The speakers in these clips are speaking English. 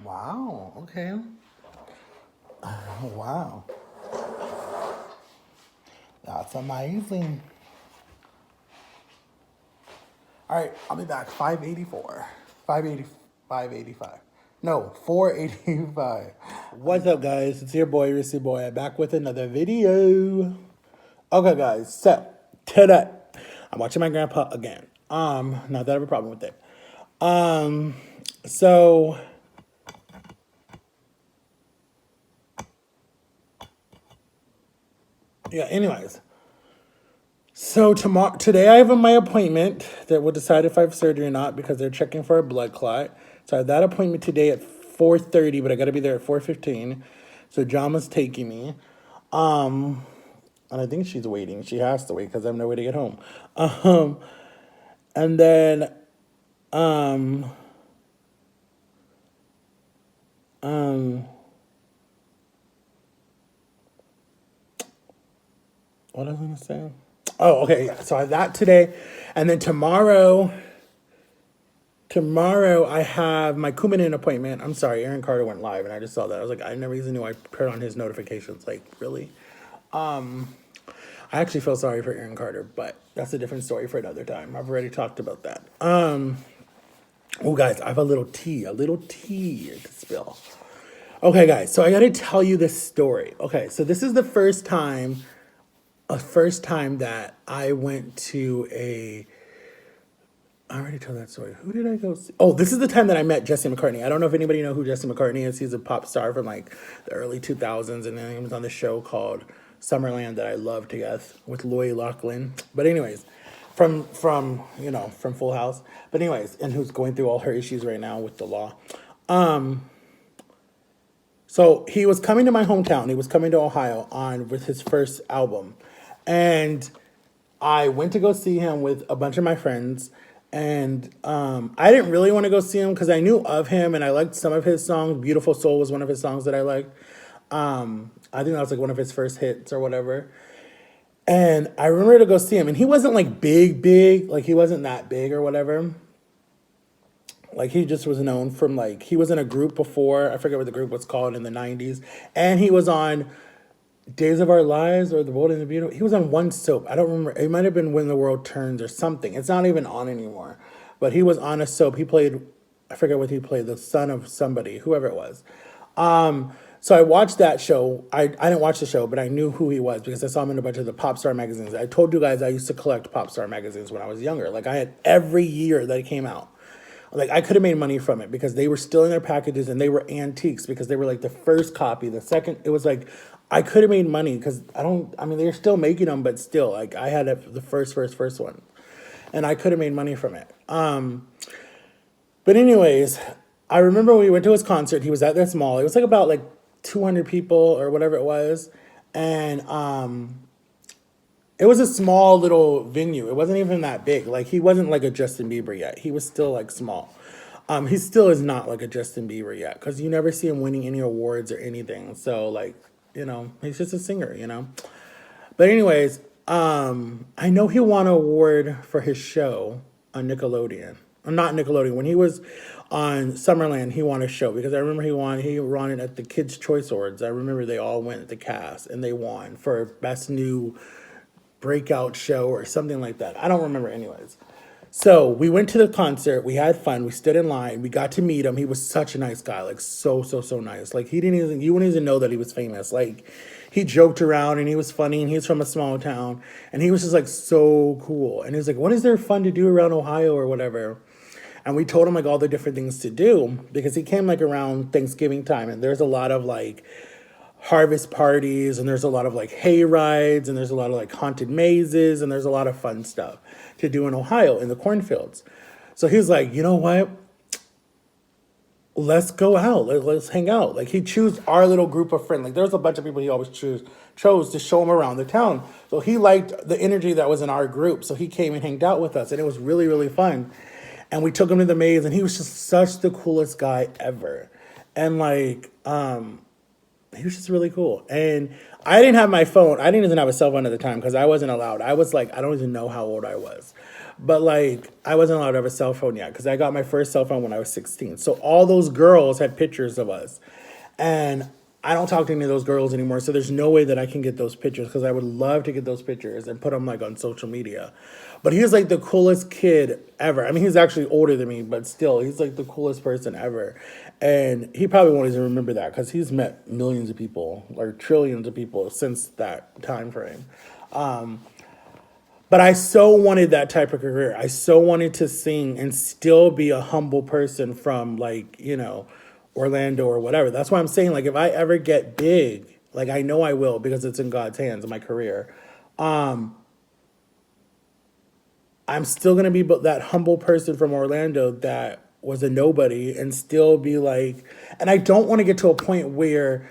Wow, okay. Wow. That's amazing. All right, I'll be back. 584. 580, 585. No, 485. What's up, guys? It's your boy, Rissy Boy. I'm back with another video. Okay, guys. So, today, I'm watching my grandpa again. Not that I have a problem with it. So, yeah, anyways. So today I have my appointment that will decide if I have surgery or not because they're checking for a blood clot. So I have that appointment today at 4:30, but I got to be there at 4:15. So Jama's taking me, and I think she's waiting. She has to wait because I have no way to get home. And then what was I gonna say? Oh, okay, yeah. So I have that today, and then tomorrow. Tomorrow I have my Coumadin appointment. I'm sorry, Aaron Carter went live and I just saw that. I was like, I never even knew I turned on his notifications. Like, really? I actually feel sorry for Aaron Carter, but that's a different story for another time. I've already talked about that. Oh, guys, I have a little tea to spill. Okay, guys, so I got to tell you this story. Okay, so this is the first time that I went to a. I already told that story. Who did I go see? Oh, this is the time that I met Jesse McCartney. I don't know if anybody know who Jesse McCartney is. He's a pop star from like the early 2000s, and then he was on the show called Summerland that I love to death with Lori Loughlin. But anyways, from from Full House. But anyways, and who's going through all her issues right now with the law. So he was coming to my hometown. He was coming to Ohio on with his first album, and I went to go see him with a bunch of my friends. And I didn't really want to go see him because I knew of him and I liked some of his songs. Beautiful Soul was one of his songs that I liked. I think that was like one of his first hits or whatever. And I remember to go see him, and he wasn't like big, like he wasn't that big or whatever. Like he just was known from like he was in a group before. I forget what the group was called in the 90s. And he was on Days of Our Lives or The Bold and the Beautiful. He was on one soap. I don't remember. It might have been When the World Turns or something. It's not even on anymore. But he was on a soap. He played, I forget what he played, the son of somebody, whoever it was. So I watched that show. I didn't watch the show, but I knew who he was because I saw him in a bunch of the pop star magazines. I told you guys I used to collect pop star magazines when I was younger. Like I had every year that it came out. Like I could have made money from it because they were still in their packages and they were antiques because they were like the first copy. The second, it was like I could have made money because I mean they're still making them, but still like I had the first one, and I could have made money from it. But anyways, I remember when we went to his concert. He was at this mall. It was like about like 200 people or whatever it was, and it was a small little venue. It wasn't even that big. Like he wasn't like a Justin Bieber yet. He was still like small. He still is not like a Justin Bieber yet because you never see him winning any awards or anything. So like, he's just a singer. But anyways, I know he won an award for his show on Nickelodeon. Not Nickelodeon. When he was on Summerland, he won a show because I remember he won it at the Kids' Choice Awards. I remember they all went at the cast and they won for Best New Breakout Show or something like that. I don't remember anyways. So we went to the concert. We had fun. We stood in line. We got to meet him. He was such a nice guy. Like so nice. Like you wouldn't even know that he was famous. Like he joked around and he was funny and he's from a small town and he was just like so cool. And he was like, what is there fun to do around Ohio or whatever? And we told him like all the different things to do because he came like around Thanksgiving time and there's a lot of like harvest parties and there's a lot of like hay rides and there's a lot of like haunted mazes and there's a lot of fun stuff to do in Ohio in the cornfields. So he's like, you know what? Let's go out. Let's hang out. Like he chose our little group of friends. Like there's a bunch of people he always chose to show him around the town. So he liked the energy that was in our group. So he came and hanged out with us and it was really, really fun. And we took him to the maze and he was just such the coolest guy ever. And like, he was just really cool. And I didn't have my phone. I didn't even have a cell phone at the time because I wasn't allowed. I was like, I don't even know how old I was. But like, I wasn't allowed to have a cell phone yet because I got my first cell phone when I was 16. So all those girls had pictures of us. And I don't talk to any of those girls anymore. So there's no way that I can get those pictures because I would love to get those pictures and put them like on social media. But he's like the coolest kid ever. I mean, he's actually older than me, but still, he's like the coolest person ever. And he probably won't even remember that because he's met millions of people or trillions of people since that time frame. But I so wanted that type of career. I so wanted to sing and still be a humble person from like, Orlando or whatever. That's why I'm saying like if I ever get big, like I know I will because it's in God's hands in my career. I'm still going to be that humble person from Orlando that was a nobody and still be like, and I don't want to get to a point where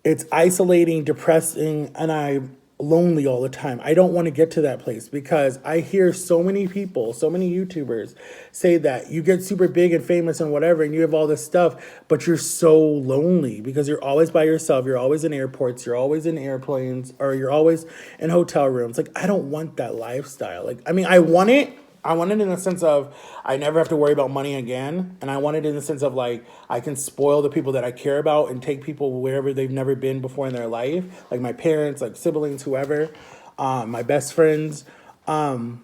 it's isolating, depressing, and I'm lonely all the time. I don't want to get to that place because I hear so many people, so many YouTubers say that you get super big and famous and whatever, and you have all this stuff, but you're so lonely because you're always by yourself. You're always in airports, you're always in airplanes, or you're always in hotel rooms. Like, I don't want that lifestyle. Like, I mean, I want it. I want it in the sense of I never have to worry about money again. And I want it in the sense of like I can spoil the people that I care about and take people wherever they've never been before in their life. Like my parents, like siblings, whoever, my best friends, and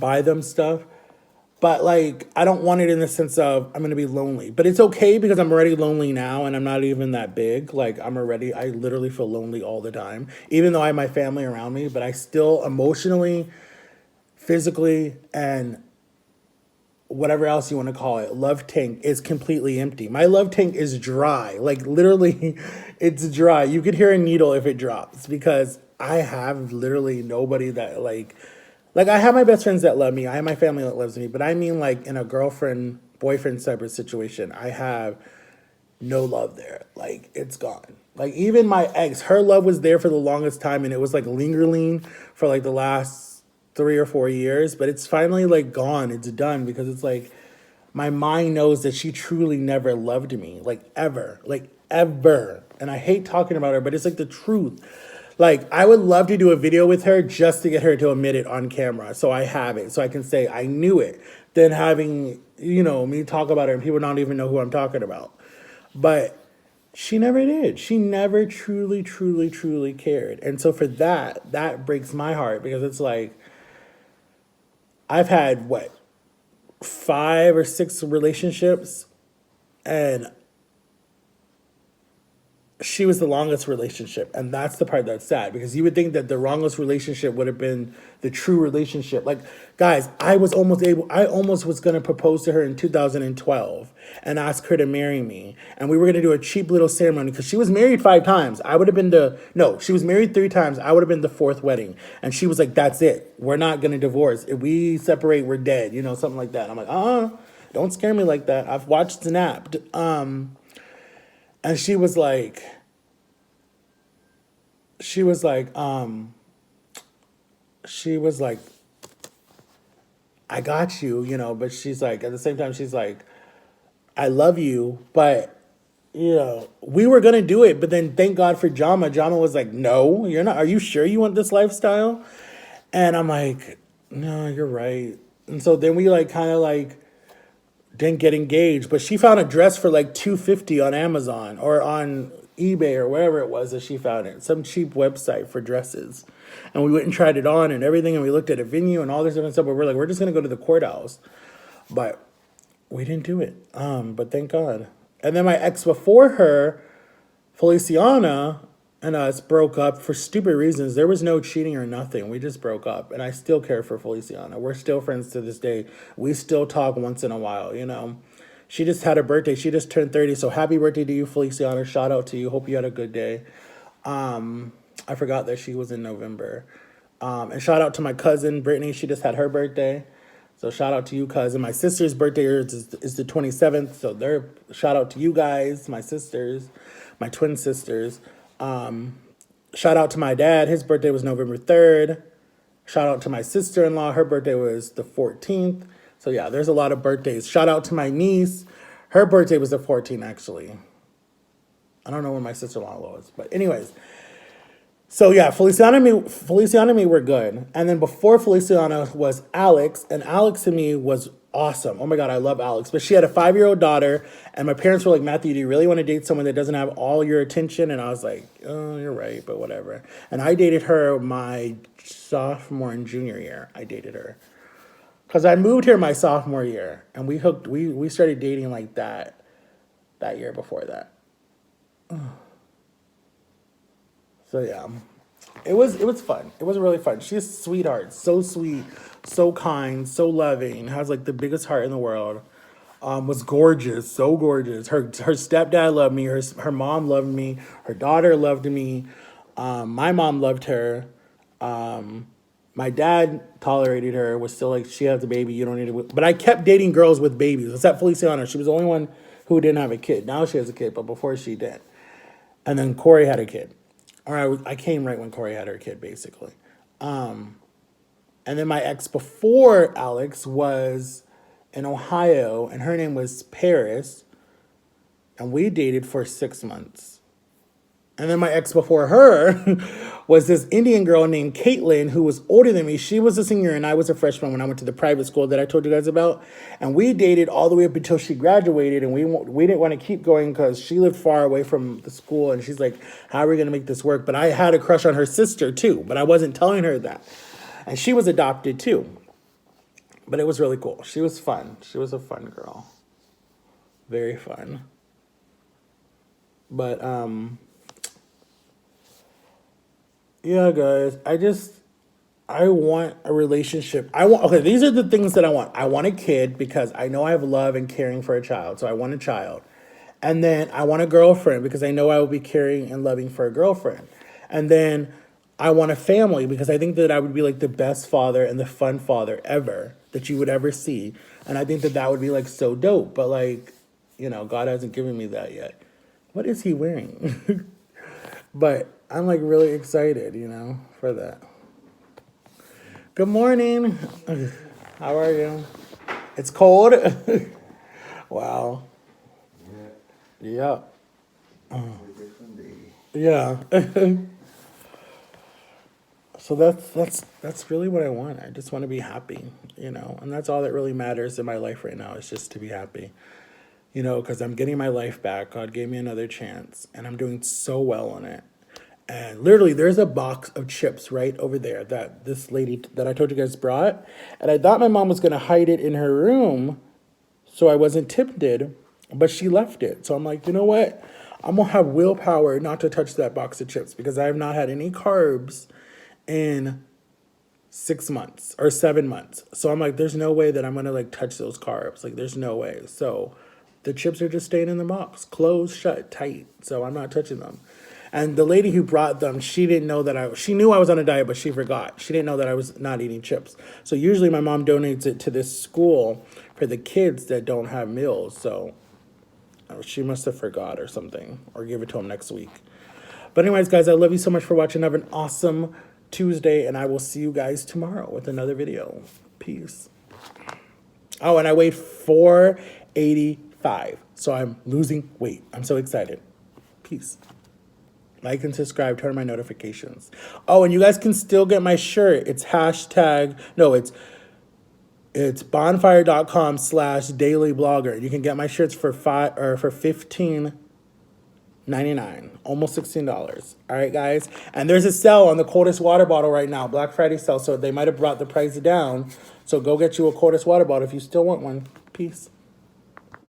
buy them stuff. But like I don't want it in the sense of I'm gonna be lonely. But it's okay because I'm already lonely now and I'm not even that big. Like I literally feel lonely all the time. Even though I have my family around me, but I still emotionally, physically, and whatever else you want to call it, love tank is completely empty. My love tank is dry. Like literally, it's dry. You could hear a needle if it drops because I have literally nobody that like I have my best friends that love me. I have my family that loves me. But I mean like in a girlfriend, boyfriend separate situation, I have no love there. Like it's gone. Like even my ex, her love was there for the longest time and it was like lingering for like the last 3 or 4 years, but it's finally like gone. It's done because it's like my mind knows that she truly never loved me, like ever. And I hate talking about her, but it's like the truth. Like I would love to do a video with her just to get her to admit it on camera, so I have it, so I can say I knew it. Then having me talk about her and people don't even know who I'm talking about, but she never did. She never truly, truly, truly cared. And so for that breaks my heart because it's like I've had 5 or 6 relationships, and she was the longest relationship. And that's the part that's sad because you would think that the longest relationship would have been the true relationship. Like, guys, I almost was going to propose to her in 2012 and ask her to marry me. And we were going to do a cheap little ceremony because she was married 5 times. She was married 3 times. I would have been the 4th wedding. And she was like, that's it. We're not going to divorce. If we separate, we're dead. Something like that. And I'm like, don't scare me like that. I've watched Snapped. And she was like, she was like, I got you, but she's like, at the same time, she's like, I love you, but, we were going to do it. But then thank God for Jama. Jama was like, no, you're not. Are you sure you want this lifestyle? And I'm like, no, you're right. And so then we like kind of like didn't get engaged, but she found a dress for like $250 on Amazon or on eBay or wherever it was that she found it, some cheap website for dresses. And we went and tried it on and everything, and we looked at a venue and all this different stuff, but we're like, we're just gonna go to the courthouse. But we didn't do it. But thank God. And then my ex before her, Feliciana, and us broke up for stupid reasons. There was no cheating or nothing. We just broke up. And I still care for Feliciana. We're still friends to this day. We still talk once in a while, She just had a birthday. She just turned 30. So happy birthday to you, Feliciana. Shout out to you. Hope you had a good day. I forgot that she was in November. And shout out to my cousin, Brittany. She just had her birthday. So shout out to you, cousin. My sister's birthday is the 27th. So shout out to you guys, my sisters, my twin sisters. Shout out to my dad. His birthday was November 3rd. Shout out to my sister-in-law. Her birthday was the 14th. So yeah, there's a lot of birthdays. Shout out to my niece. Her birthday was the 14th, actually. I don't know when my sister-in-law was. But anyways, So yeah, Feliciana and me were good, and then before Feliciana was Alex, and Alex to me was awesome. Oh my god, I love Alex. But she had a 5-year-old daughter, and my parents were like, Matthew, do you really want to date someone that doesn't have all your attention? And I was like, oh, you're right, but whatever. And I dated her my sophomore and junior year. I dated her because I moved here my sophomore year, and we started dating like that year before that. So yeah, it was fun. It was really fun. She's a sweetheart, so sweet, so kind, so loving. Has like the biggest heart in the world. Was gorgeous, so gorgeous. Her stepdad loved me. Her mom loved me. Her daughter loved me. My mom loved her. My dad tolerated her. Was still like, she has a baby. You don't need to. But I kept dating girls with babies, except Feliciana. She was the only one who didn't have a kid. Now she has a kid, but before she did. And then Corey had a kid. Or I came right when Corey had her kid, basically. And then my ex before Alex was in Ohio, and her name was Paris, and we dated for 6 months. And then my ex before her was this Indian girl named Caitlin, who was older than me. She was a senior, and I was a freshman when I went to the private school that I told you guys about. And we dated all the way up until she graduated, and we didn't want to keep going because she lived far away from the school, and she's like, how are we going to make this work? But I had a crush on her sister, too, but I wasn't telling her that. And she was adopted, too. But it was really cool. She was fun. She was a fun girl. Very fun. But, yeah, guys, I want a relationship. Okay, these are the things that I want. I want a kid because I know I have love and caring for a child. So I want a child. And then I want a girlfriend because I know I will be caring and loving for a girlfriend. And then I want a family because I think that I would be like the best father and the fun father ever that you would ever see. And I think that that would be like so dope. But like, God hasn't given me that yet. What is he wearing? But I'm like really excited, for that. Good morning. How are you? It's cold. Wow. Yeah. Yeah. So that's really what I want. I just want to be happy, and that's all that really matters in my life right now is just to be happy. Because I'm getting my life back. God gave me another chance, and I'm doing so well on it. And literally, there's a box of chips right over there that this lady that I told you guys brought. And I thought my mom was going to hide it in her room so I wasn't tempted, but she left it. So I'm like, you know what? I'm going to have willpower not to touch that box of chips because I have not had any carbs in 6 months or 7 months. So I'm like, there's no way that I'm going to like touch those carbs. Like, there's no way. So the chips are just staying in the box, closed, shut, tight. So I'm not touching them. And the lady who brought them, she didn't know that she knew I was on a diet, but she forgot. She didn't know that I was not eating chips. So usually my mom donates it to this school for the kids that don't have meals. So she must have forgot or something, or give it to them next week. But anyways, guys, I love you so much for watching. Have an awesome Tuesday, and I will see you guys tomorrow with another video. Peace. Oh, and I weighed 485, so I'm losing weight. I'm so excited. Peace. Like and subscribe, turn on my notifications. Oh, and you guys can still get my shirt. It's it's bonfire.com/dailyblogger. You can get my shirts for $15.99, almost $16. All right, guys. And there's a sale on the coldest water bottle right now, Black Friday sale. So they might have brought the price down. So go get you a coldest water bottle if you still want one. Peace.